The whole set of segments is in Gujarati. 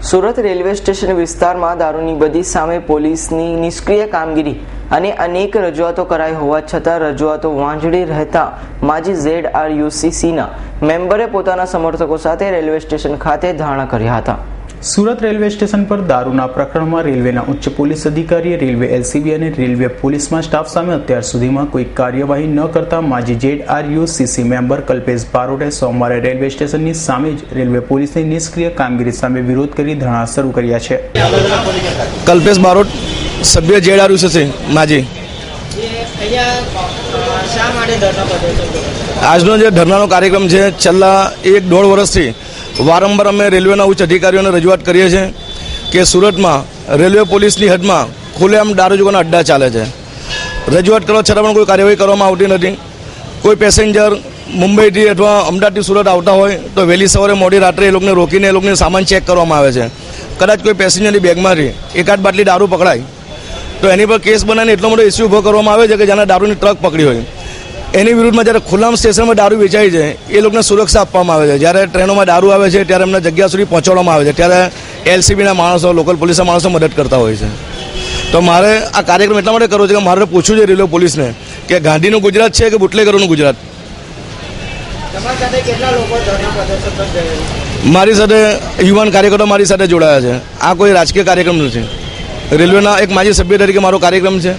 સુરત રેલવે સ્ટેશન વિસ્તારમાં દારૂની બદી સામે પોલીસની નિષ્ક્રિય કામગીરી અને અનેક રજૂઆતો કરાઈ હોવા છતાં રજૂઆતો વાંઝળી રહેતા માજી ZRUCCના મેમ્બરે પોતાના સમર્થકો સાથે રેલવે સ્ટેશન ખાતે ધરણા કર્યા હતા। સુરત રેલવે સ્ટેશન પર દારૂના પ્રકરણમાં રેલવેના ઉચ્ચ પોલીસ અધિકારીએ રેલવે LCB અને રેલવે પોલીસમાં સ્ટાફ સામે અત્યાર સુધીમાં કોઈ કાર્યવાહી ન કરતા માજી ZRUCC મેમ્બર કલ્પેશ બારોટે સોમવારે રેલવે સ્ટેશનની સામે જ રેલવે પોલીસની નિષ્ક્રિય કામગીરી સામે વિરોધ કરી ધરણા શરૂ કર્યા છે। કલ્પેશ બારોટ, સભ્ય ZRUCC માજી। આજનો જે ધરણાનો કાર્યક્રમ છે, છેલ્લા 1-1.5 વર્ષથી વારંવાર અમે રેલવેના ઉચ્ચ અધિકારીઓને રજૂઆત કરીએ છીએ કે સુરતમાં રેલવે પોલીસની હદમાં ખુલ્લેઆમ દારૂ જુગારના અડ્ડા ચાલે છે। રજૂઆત કરવા છતાં પણ કોઈ કાર્યવાહી કરવામાં આવતી નથી। કોઈ પેસેન્જર મુંબઈથી અથવા અમદાવાદથી સુરત આવતા હોય તો વહેલી સવારે મોડી રાત્રે એ લોકોને રોકીને એ લોકોને સામાન ચેક કરવામાં આવે છે। કદાચ કોઈ પેસેન્જરની બેગમાંથી એકાદ બાટલી દારૂ પકડાય તો એની પર કેસ બનાવીને એટલો મોટો ઇસ્યુ ઊભો કરવામાં આવે છે કે જેને દારૂની ટ્રક પકડી હોય એની વિરુદ્ધમાં જ્યારે ખુલ્લામ સ્ટેશનમાં દારૂ વેચાય છે એ લોકોને સુરક્ષા આપવામાં આવે છે। જ્યારે ટ્રેનોમાં દારૂ આવે છે ત્યારે એમને જગ્યા સુધી પહોંચાડવામાં આવે છે, ત્યારે LCBના માણસો, લોકલ પોલીસના માણસો મદદ કરતા હોય છે। તો મારે આ કાર્યક્રમ એટલા માટે કરવો છે કે મારે પૂછવું છે રેલવે પોલીસને કે ગાંધીનું ગુજરાત છે કે બુટલેગરોનું ગુજરાત? મારી સાથે યુવાન કાર્યકરો મારી સાથે જોડાયા છે। આ કોઈ રાજકીય કાર્યક્રમ નથી। રેલવેના એક માજી સભ્ય તરીકે મારો કાર્યક્રમ છે।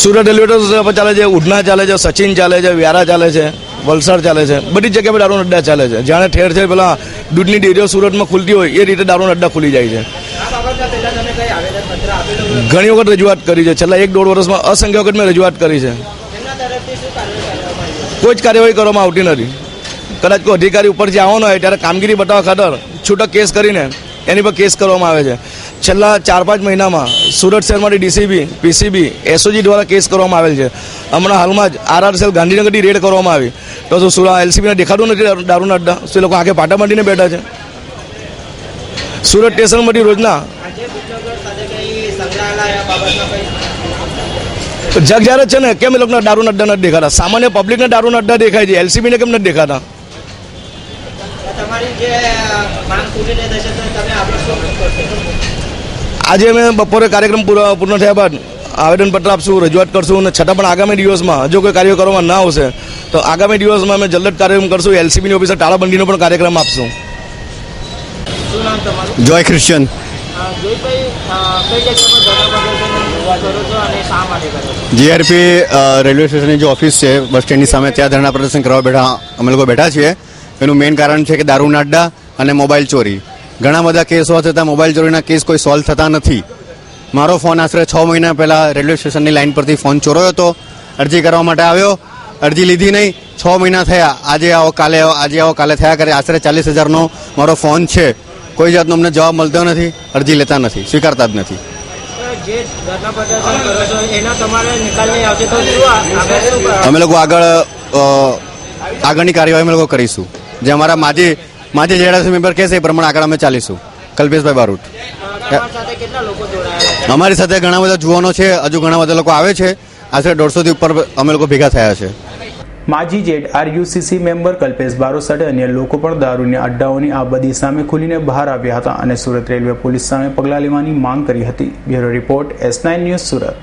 સુરત રેલવે સ્ટેશન પર ચાલે છે, ઉધના ચાલે છે, સચિન ચાલે છે, વ્યારા ચાલે છે, વલસાડ ચાલે છે, બધી જગ્યા પર દારૂના અડ્ડા ચાલે છે। જાણે ઠેર ઠેર પેલા દૂધની ડેરીઓ સુરતમાં ખુલતી હોય એ રીતે દારૂના અડ્ડા ખુલી જાય છે। ઘણી વખત રજૂઆત કરી છે, છેલ્લા 1-1.5 વર્ષમાં અસંખ્ય વખત મેં રજૂઆત કરી છે। કોઈ જ કાર્યવાહી કરવામાં આવતી નથી। કદાચ કોઈ અધિકારી ઉપરથી આવવાનો હોય ત્યારે કામગીરી બતાવવા ખાતર છૂટક કેસ કરીને એની પર કેસ કરવામાં આવે છે। છેલ્લા 4-5 મહિનામાં સુરત શહેરમાંથી DCB, PCB, SOG દ્વારા કેસ કરવામાં આવેલ છે। હમણાં હાલમાં જ RR સેલ ગાંધીનગરની રેડ કરવામાં આવી તો શું LCBને દેખાતું નથી દારૂના અડ્ડા? શું લોકો આગે પાટા માંડીને બેઠા છે? સુરત સ્ટેશનમાંથી રોજના જગ જ્યારે છે ને, કેમ એ લોકોના દારૂના અડ્ડા નથી દેખાતા? સામાન્ય પબ્લિકને દારૂના અડ્ડા દેખાય છે, LCBને કેમ નથી દેખાતા? આજે અમે બપોરે કાર્યક્રમ પૂર્ણ થયા બાદ આવેદનપત્ર આપશું, રજૂઆત કરશું અને છતાં પણ આગામી દિવસમાં જો કોઈ કાર્ય કરવામાં ના આવશે તો આગામી દિવસમાં અમે જલ્દ કાર્યક્રમ કરશું। LCBની ઓફિસે તાળાબંધીનો પણ કાર્યક્રમ આપશું। જોય ક્રિશ્ચન। GRP રેલવે સ્ટેશનની જે ઓફિસ છે બસ સ્ટેન્ડની સામે, ત્યાં ધરણા પ્રદર્શન કરવા અમે લોકો બેઠા છીએ। એનું મેઇન કારણ છે કે દારૂના અડ્ડા અને મોબાઈલ ચોરી। ઘણા બધા કેસો છતાં મોબાઈલ ચોરીના કેસ કોઈ સોલ્વ થતા નથી। મારો ફોન આશરે 6 મહિના પહેલાં રેલવે સ્ટેશનની લાઇન પરથી ફોન ચોરાયો હતો। અરજી કરવા માટે આવ્યો, અરજી લીધી નહીં। 6 મહિના થયા, આજે આવો કાલે આવો, આજે આવો કાલે થયા કરે। આશરે 40,000નો મારો ફોન છે, કોઈ જાતનો અમને જવાબ મળતો નથી, અરજી લેતા નથી, સ્વીકારતા જ નથી। અમે લોકો આગળની કાર્યવાહી અમે લોકો કરીશું। જે અમારા માજી ZRUCC મેમ્બર કહેશે એ પ્રમાણે આગળ અમે ચાલીશું। કલ્પેશભાઈ બારોટ। અમારી સાથે ઘણા બધા જુવાનો છે, હજુ ઘણા બધા લોકો આવે છે। આશરે 150થી ઉપર અમે લોકો ભેગા થયા છે। માજી ZRUCC મેમ્બર કલ્પેશ બારોટ સાથે અન્ય લોકો પણ દારૂની અડ્ડાઓની આ બદી સામે ખુલીને બહાર આવ્યા હતા અને સુરત રેલવે પોલીસ સામે પગલાં લેવાની માંગ કરી હતી। Bureau report, S9 news, Surat.